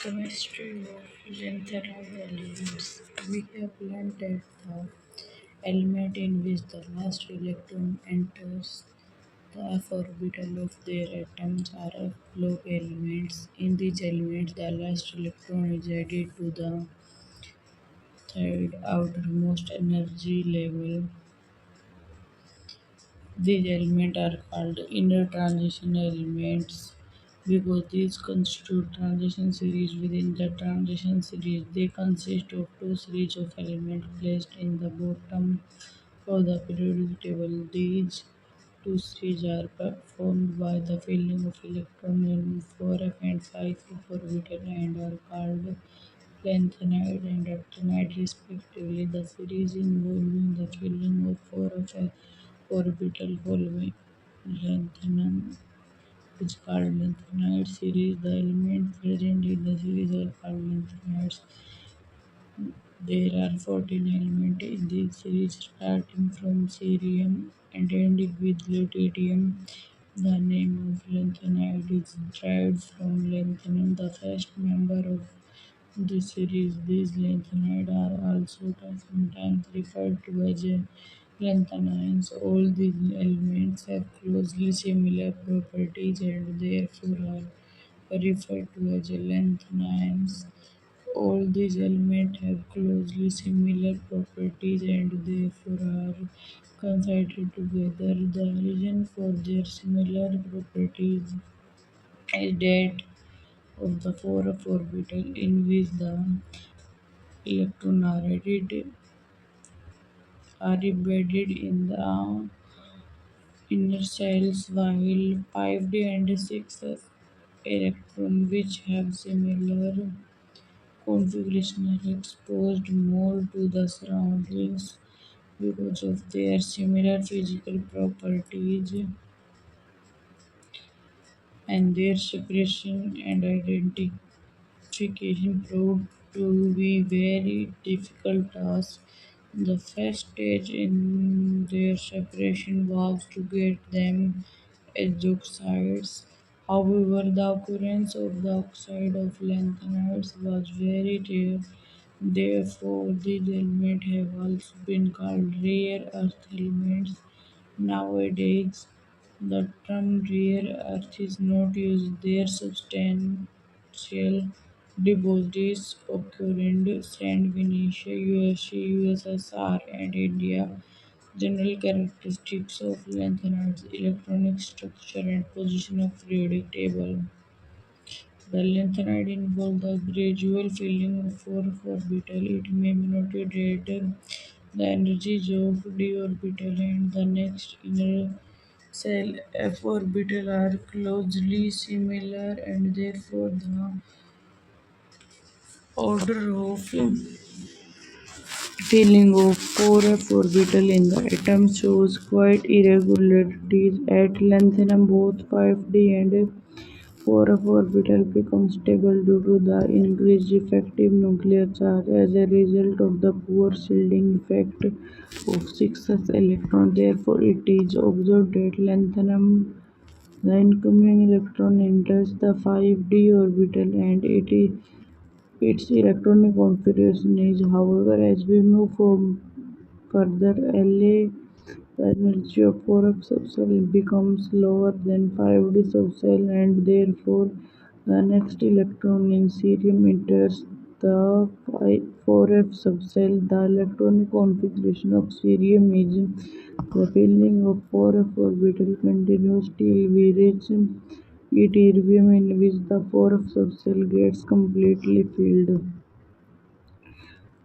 Chemistry of lanthanide elements. We have learned that the element in which the last electron enters the f orbital of their atoms are f block elements. In these elements, the last electron is added to the third outermost energy level. These elements are called inner transition elements because these constitute transition series within the transition series. They consist of two series of elements placed in the bottom of the periodic table. These two series are formed by the filling of electron in 4f and 5f orbital and are called lanthanide and actinide respectively. The series involving the filling of 4f orbital following lanthanum is called lanthanide series. The elements present in the series are called lanthanides. There are 14 elements in this series starting from cerium and ending with lutetium. The name of lanthanide is derived from lanthanum, the first member of this series. These lanthanides are also sometimes referred to as lanthanides. All these elements have closely similar properties and therefore are referred to as lanthanides. All these elements have closely similar properties and therefore are considered together. The reason for their similar properties is that of the 4f orbital in which the electrons are embedded in the inner shells, while 5d and 6s electrons, which have similar configuration, are exposed more to the surroundings because of their similar physical properties and their separation and identification proved to be very difficult task. The first stage in their separation was to get them as oxides. However, the occurrence of the oxide of lanthanides was very rare. Therefore, these elements have also been called rare earth elements. Nowadays, the term rare earth is not used. Their substantial deposits occur in Scandinavia, USA, USSR, and India. General characteristics of lanthanides: electronic structure and position of periodic table. The lanthanide involves the gradual filling of 4f orbital. It may be noted that the energies of d orbital and the next inner shell f orbital are closely similar and therefore the order of filling of 4f orbital in the atom shows quite irregularities. At lanthanum, both 5d and 4f orbital become stable due to the increased effective nuclear charge as a result of the poor shielding effect of 6s electron. Therefore, it is observed that lanthanum, the incoming electron enters the 5d orbital and its electronic configuration is. However, as we move further, La, the energy of 4f subcell becomes lower than 5d subcell and therefore the next electron in cerium enters the 4f subcell. The electronic configuration of cerium is the filling of 4f orbital continues till we reach ytterbium in which the 4f subcell gets completely filled.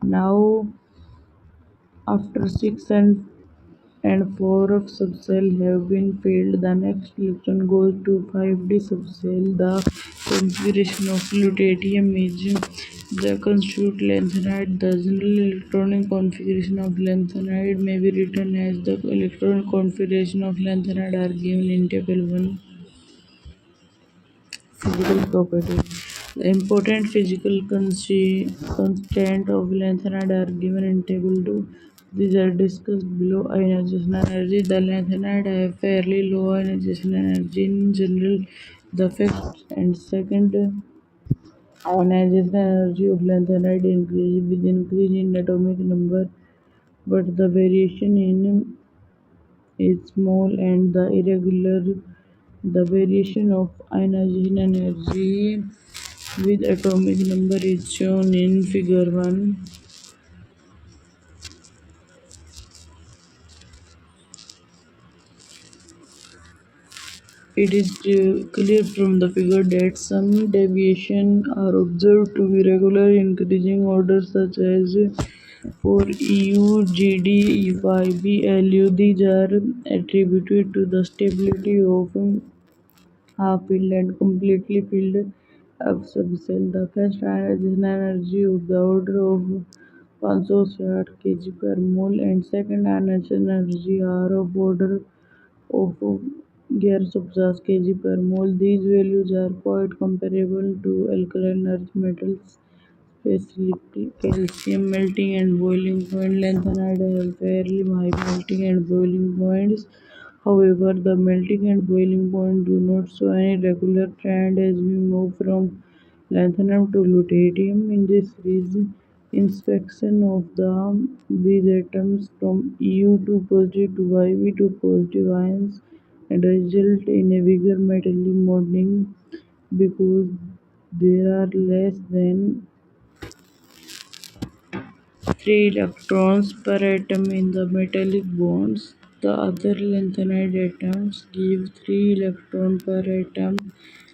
Now, after 6 and 4 of subcell have been filled, the next electron goes to 5d subcell. The configuration of lutetium is the constitute lanthanide. The general electronic configuration of lanthanide may be written as the electronic configuration of lanthanide are given in table 1. Physical properties. The important physical constant of lanthanide are given in table 2. These are discussed below. Ionization energy. The lanthanide have fairly low ionization energy in general. The first and second Ionization energy of lanthanide increases with increase in atomic number, but the variation in is small and the irregular. The variation of ionization energy with atomic number is shown in figure 1. It is clear from the figure that some deviations are observed to be regular increasing order such as for EU, GD, YB, LU. These are attributed to the stability of half-filled and completely filled subcell. The first ionization energy of the order of 560 kg per mole and second ionization energy are of order of 1150 kg per mole. These values are quite comparable to alkaline earth metals, especially calcium melting and boiling point. Lanthanide have fairly high melting and boiling points. However, the melting and boiling point do not show any regular trend as we move from lanthanum to lutetium. In this series, inspection of these atoms from EU to positive to YB to positive ions and result in a bigger metallic bonding because there are less than 3 electrons per atom in the metallic bonds. The other lanthanide atoms give 3 electrons per atom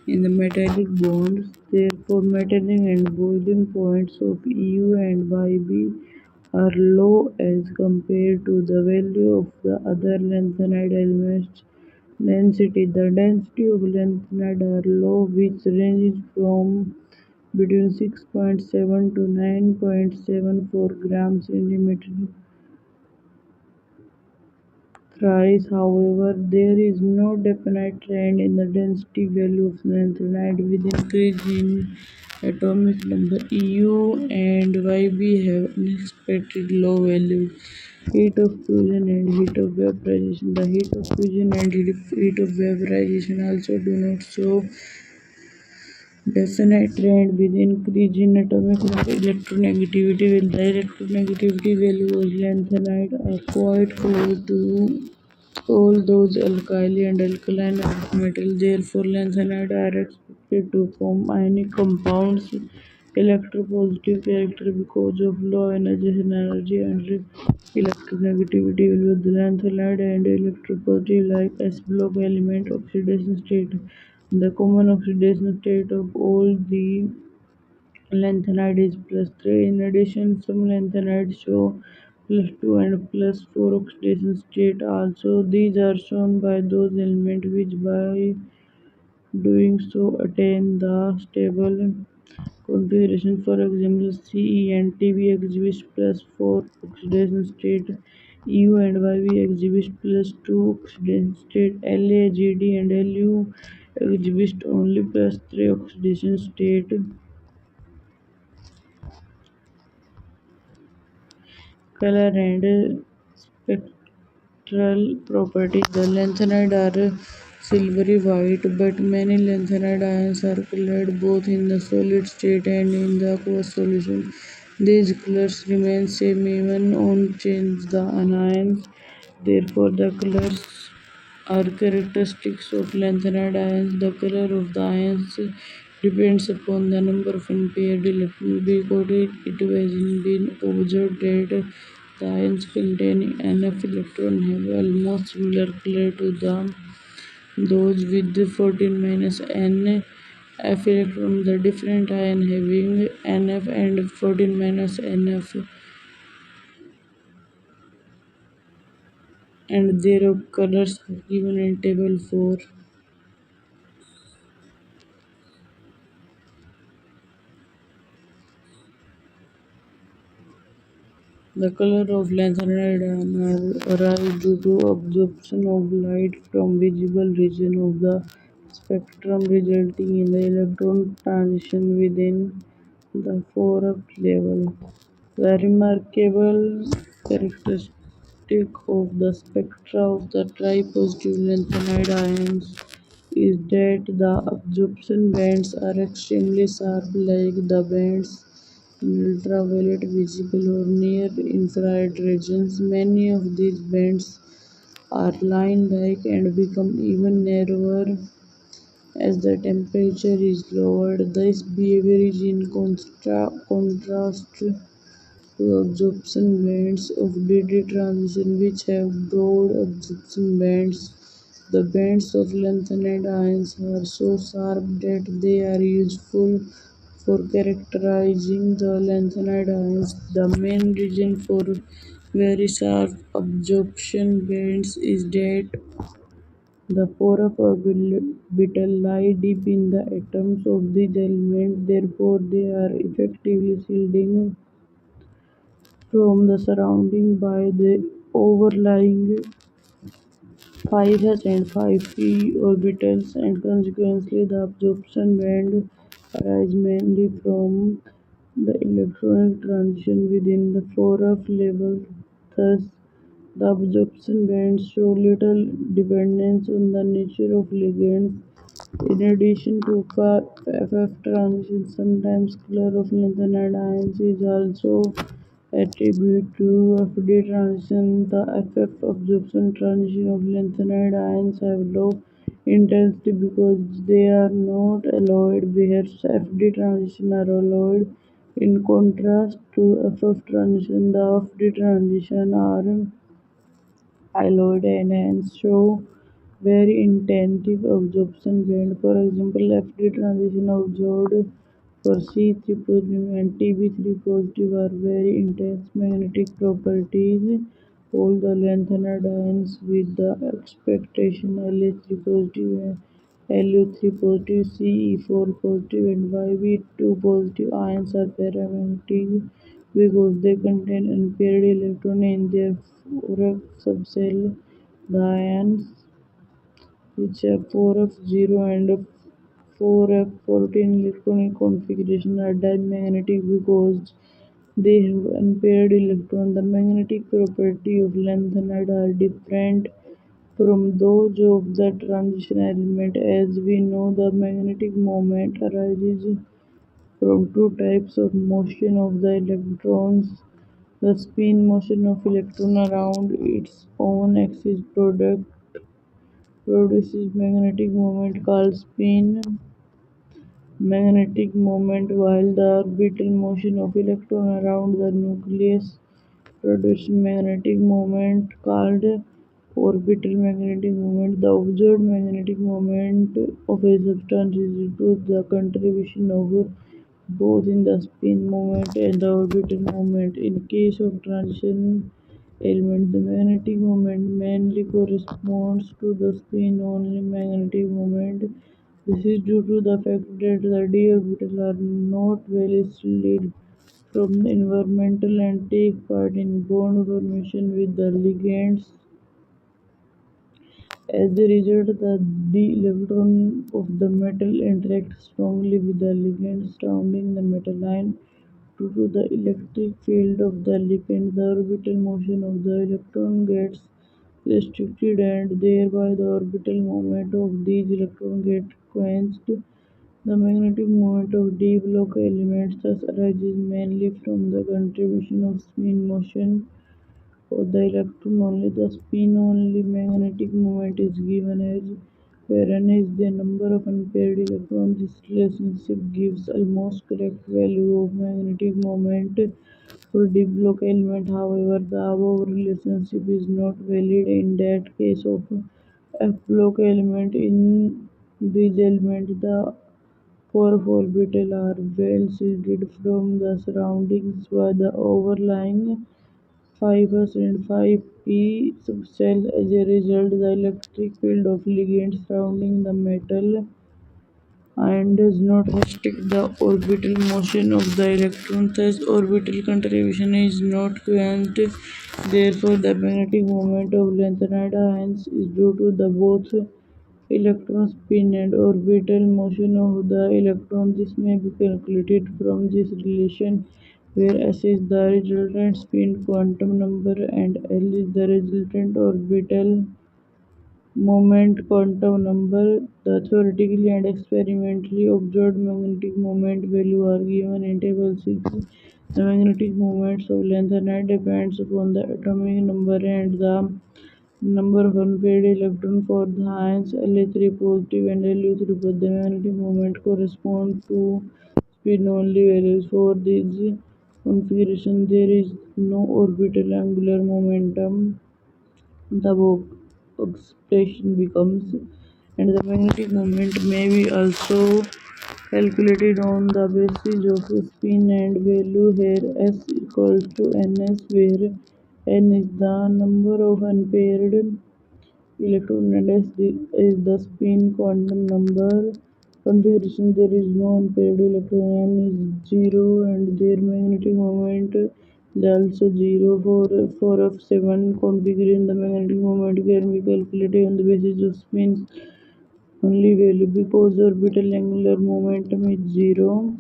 in the metallic bonds. Therefore, melting and boiling points of EU and YB are low as compared to the value of the other lanthanide elements. Density. The density of lanthanide are low, which ranges from between 6.7 to 9.74 grams centimeter thrice. However, there is no definite trend in the density value of lanthanide with increase in atomic number. EU and YB have unexpected low values. Heat of fusion and heat of vaporization. The heat of fusion and heat of vaporization also do not show definite trend with increase in atomic electronegativity, while the electronegativity values of lanthanide are quite close to all those alkali and alkaline earth metals. Therefore, lanthanide are expected to form ionic compounds electropositive character because of low ionization energy and electronegativity value. The lanthanide and electropositive like S block element oxidation state. The common oxidation state of all the lanthanide is +3. In addition, some lanthanides show +2 and +4 oxidation state also. These are shown by those elements which by doing so attain the stable configuration. For example, Ce and Tb exhibit +4 oxidation state. EU and Yb exhibit +2 oxidation state. La, Gd and Lu exhibit only +3 oxidation state. Color and spectral properties. The lanthanide are silvery white, but many lanthanide ions are colored both in the solid state and in the aqueous solution. These colors remain same even on change the anions. Therefore, the colors are characteristics of lanthanide ions. The color of the ions depends upon the number of unpaired electrons because it has been observed that the ions containing NF electrons have almost similar color to those with 14 minus N F electron. The different ion having NF and 14 minus NF and their colors are given in table 4. The color of lanthanide arise due to absorption of light from visible region of the spectrum, resulting in the electron transition within the 4-up level. The remarkable characteristic of the spectra of the tripositive lanthanide ions is that the absorption bands are extremely sharp, like the bands in ultraviolet, visible, or near infrared regions. Many of these bands are line-like and become even narrower as the temperature is lowered. This behavior is in contrast to absorption bands of DD transition, which have broad absorption bands. The bands of lanthanide ions are so sharp that they are useful for characterizing the lanthanide ions. The main reason for very sharp absorption bands is that the four of orbital lie deep in the atoms of these elements, therefore they are effectively shielding from the surrounding by the overlying 5s and 5p orbitals, and consequently the absorption band arise mainly from the electronic transition within the 4f level. Thus, the absorption bands show little dependence on the nature of ligands. In addition to FF transition, sometimes color of lanthanide ions is also attributed to FD transition. The FF absorption transition of lanthanide ions have low intensity because they are not alloyed, whereas FD transition are alloyed. In contrast to FF transition, the FD transition are alloyed and hence show very intensive absorption band. For example, FD transition observed for C3 positive and Tb3 positive are very intense magnetic properties. All the lanthanide ions with the expectation La3 positive and Lu3 positive, Ce4 positive and Yb2 positive ions are paramagnetic because they contain unpaired electrons in their 4f subshell. The ions which have 4f0 and 4f14 electronic configuration are dimagnetic because they have unpaired electrons. The magnetic properties of lanthanide are different from those of the transition element. As we know, the magnetic moment arises from two types of motion of the electrons. The spin motion of electron around its own axis produces magnetic moment called spin magnetic moment, while the orbital motion of electron around the nucleus produces magnetic moment called orbital magnetic moment. The observed magnetic moment of a substance is due to the contribution of both in the spin moment and the orbital moment. In case of transition element, the magnetic moment mainly corresponds to the spin-only magnetic moment. This is due to the fact that the d orbitals are not well shielded from the environment and take part in bond formation with the ligands. As a result, the d electron of the metal interacts strongly with the ligand surrounding the metal ion. Due to the electric field of the ligand, the orbital motion of the electron gets restricted and thereby the orbital moment of these electrons gets quenched. The magnetic moment of d block elements thus arises mainly from the contribution of spin motion of the electron. Only the spin-only magnetic moment is given as wherein is the number of unpaired electrons. This relationship gives almost correct value of magnetic moment for d block element. However, the above relationship is not valid in that case of f block element. In these elements, the four orbitals are well shielded from the surroundings by the overlying 5s and 5p subshell. As a result, the electric field of ligand surrounding the metal ion does not restrict the orbital motion of the electron. Thus, orbital contribution is not quenched. Therefore, the magnetic moment of lanthanide ions is due to the both electron spin and orbital motion of the electron. This may be calculated from this relation, where S is the resultant spin quantum number and L is the resultant orbital moment quantum number. The theoretically and experimentally observed magnetic moment value are given in table 6. The magnetic moments of lanthanide depends upon the atomic number and the number of unpaired electrons for the ions La3 positive and Lu3 positive. The magnetic moment corresponds to spin-only values. For this configuration, there is no orbital angular momentum. The above expression becomes, and the magnetic moment may be also calculated on the basis of spin and value. Here S equals to Ns, where N is the number of unpaired electrons and S is the spin quantum number. Configuration: there is no unpaired electron. N is 0 and their magnetic moment is also 0. For F7 configuration, the magnetic moment can be calculated on the basis of spins only value. Because orbital angular momentum is 0,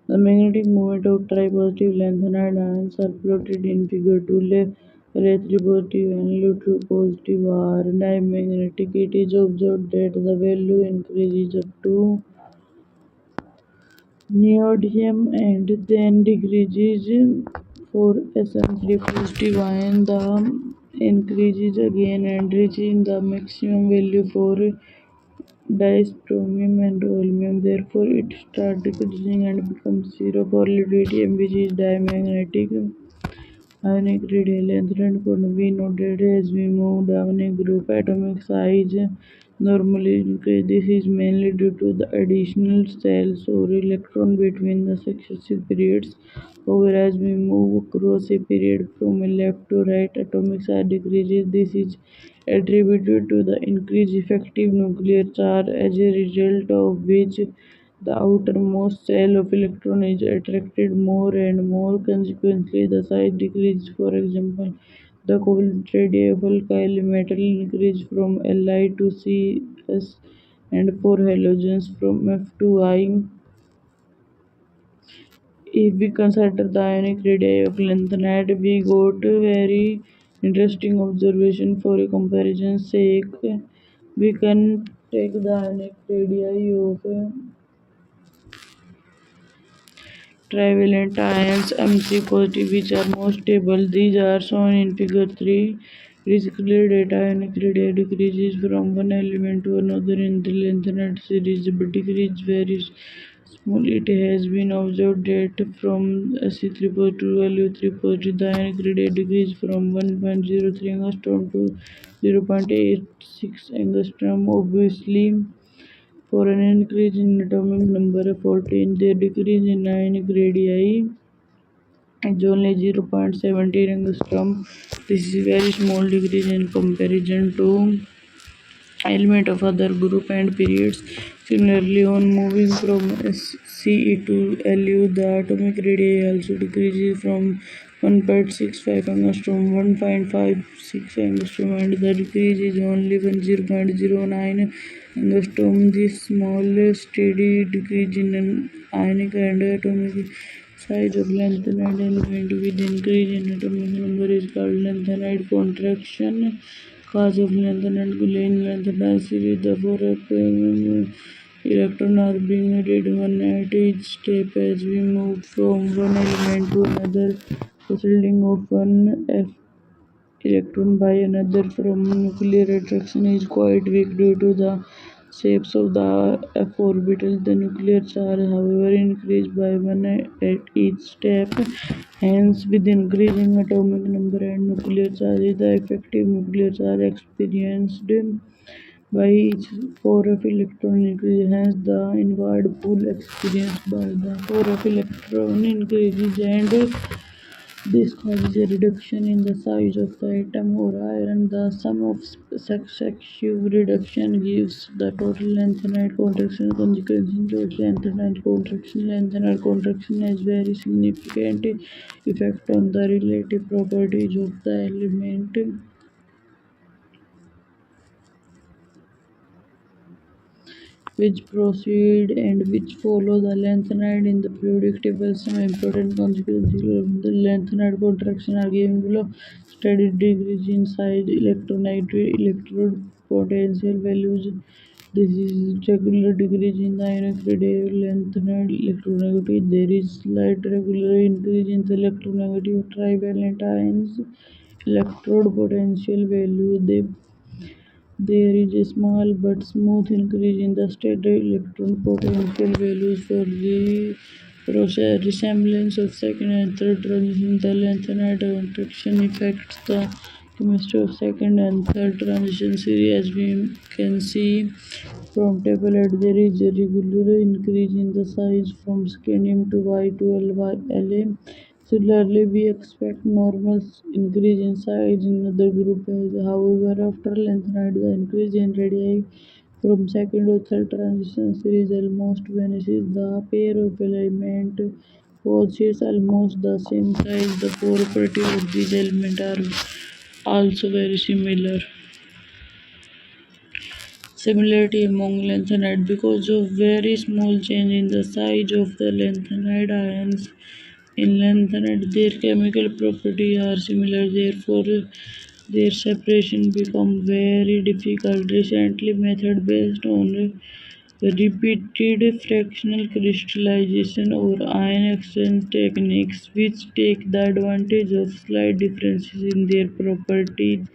the magnetic moment of tripositive lanthanide ions are plotted in figure 2. La3 positive and Lu2 positive are dimagnetic. It is observed that the value increases up to neodymium and then decreases for Sn3 positive ion. The increases again and reaches the maximum value for dystrontium and holmium. Therefore, it starts decreasing and becomes 0 for lutetium, which is diamagnetic. Ionic radial length could be noted as we move down a group. Atomic size normally increase. This is mainly due to the additional cells or electron between the successive periods. However, as we move across a period from left to right, atomic size decreases. This is attributed to the increased effective nuclear charge, as a result of which the outermost shell of electron is attracted more and more. Consequently, the size decreases. For example, the covalent radii of alkyl metal increase from Li to Cs, and for halogens from F to I. If we consider the ionic radii of lanthanide, we got a very interesting observation. For a comparison's sake, we can take the ionic radii of trivalent ions Mc positive, which are most stable. These are shown in figure 3. It is clear that ionic radii decreases from one element to another in the lanthanide series, but decrease very small. It has been observed that from Ac3 positive to Lu3 positive, the ionic radii decrease from 1.03 angstrom to 0.86 angstrom. Obviously, for an increase in atomic number of 14, the decrease in ionic radii is only 0.17 angstrom. This is a very small decrease in comparison to element of other group and periods. Similarly, on moving from Ce to Lu, the atomic radii also decreases from 1.65 angstrom 1.56 angstrom, and the decrease is only 0.09 angstrom. This small steady decrease in ionic and atomic size of lanthanide element with increase in atomic number is called lanthanide contraction. Cause of lanthanide in lanthanide series, the 4 electrons are being added one at each step. As we move from one element to another, the shielding of one electron by another from nuclear attraction is quite weak due to the shapes of the f orbital. The nuclear charge, however, increases by one at each step. Hence, with increasing atomic number and nuclear charge, the effective nuclear charge experienced by each 4f electron increases. Hence, the inward pull experienced by the 4f electron increases, and this causes a reduction in the size of the atom or ion. The sum of successive reduction gives the total lanthanide contraction. Consequently, total lanthanide contraction. Lanthanide contraction has very significant effect on the relative properties of the element which proceed and which follow the lanthanide in the periodic table. Some important consequences of the lanthanide contraction are given below. steady decrease in size, electronegativity, electrode potential values. This is regular decrease in the ionic radial length and electronegativity. There is slight regular increase in the electronegativity of trivalent ions. Electrode potential value. There is a small but smooth increase in the stated electron potential values for the process resemblance of second and third transition. The lengthened contraction affects the chemistry of second and third transition series. As we can see from table at there is a regular increase in the size from scandium to Y12La. Similarly, we expect normal increase in size in other group as however after lengthened the increase in radii from second to third transition series almost vanishes. The pair of element possesses almost the same size. The property of these elements are also very similar. Similarity among lanthanide because of very small change in the size of the lanthanide ions in lanthanide, their chemical properties are similar, therefore their separation become very difficult. Recently, method based on repeated fractional crystallization or ion exchange techniques, which take the advantage of slight differences in their properties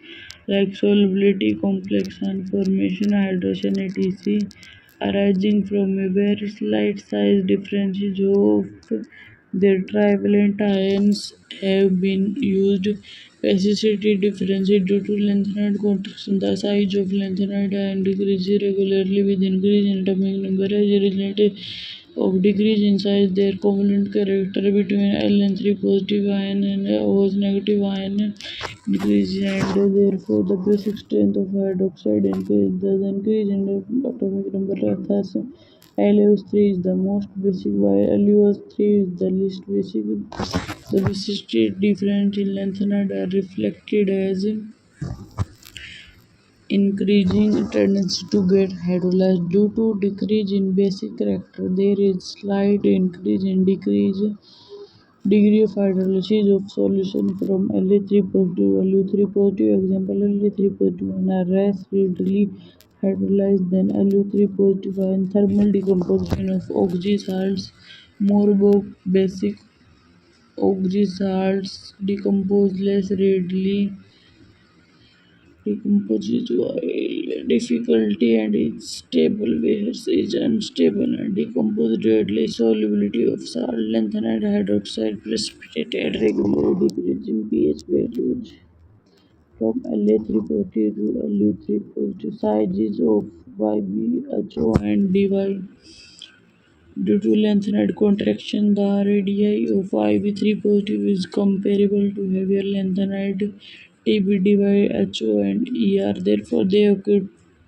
like solubility, complex ion formation, hydration, etc., arising from a very slight size differences of their trivalent ions have been used. Basicity differences due to lanthanide contraction. The size of lanthanide ion decreases regularly with increase in atomic number as a result of decrease in size. Their covalent character between Ln3 positive ion and OH negative ion increases and therefore the basic strength of hydroxide increases. Thus increase in the atomic number thus LuO3 is the most basic while LuO3 is the least basic. The basic difference in lanthanide are reflected as increasing tendency to get hydrolyzed due to decrease in basic character. There is slight increase in decrease degree of hydrolysis of solution from La3 positive to Lu3 positive. Example La3 positive ion are less readily hydrolyzed than Lu3 positive ion. Thermal decomposition of oxysalts. More basic oxysalts decompose less readily. Decomposes while difficulty and its stable whereas is unstable and decomposed readily. Solubility of salt lanthanide hydroxide precipitated regular decrease in pH values from La3 positive to Lu3 positive. Sizes of YbHO and dy due to lanthanide contraction. The radii of Ib3 positive is comparable to heavier lanthanide TbDyHO and Er. Therefore, they occur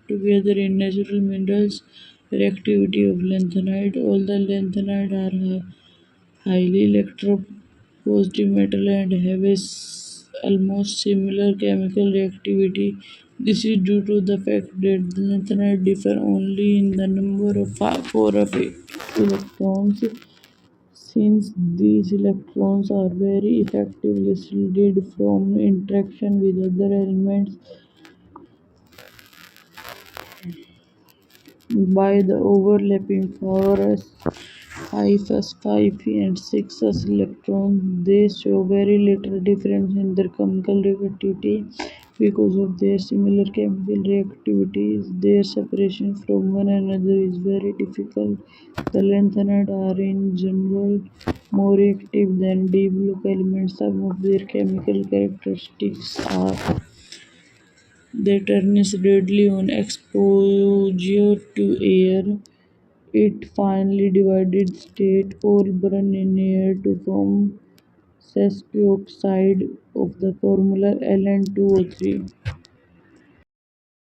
together in natural minerals. Reactivity of lanthanide. All the lanthanide are highly electropositive metal and have almost similar chemical reactivity. This is due to the fact that the lanthanide differ only in the number of four of electrons. Since these electrons are very effectively shielded from interaction with other elements by the overlapping 4s, 5s, 5p and 6s electrons, they show very little difference in their chemical reactivity. Because of their similar chemical reactivities, their separation from one another is very difficult. The lanthanide are in general more reactive than D block elements. Some of their chemical characteristics are they turn readily on exposure to air. It finely divided state or burn in air to form sesquioxide of the formula Ln2O3.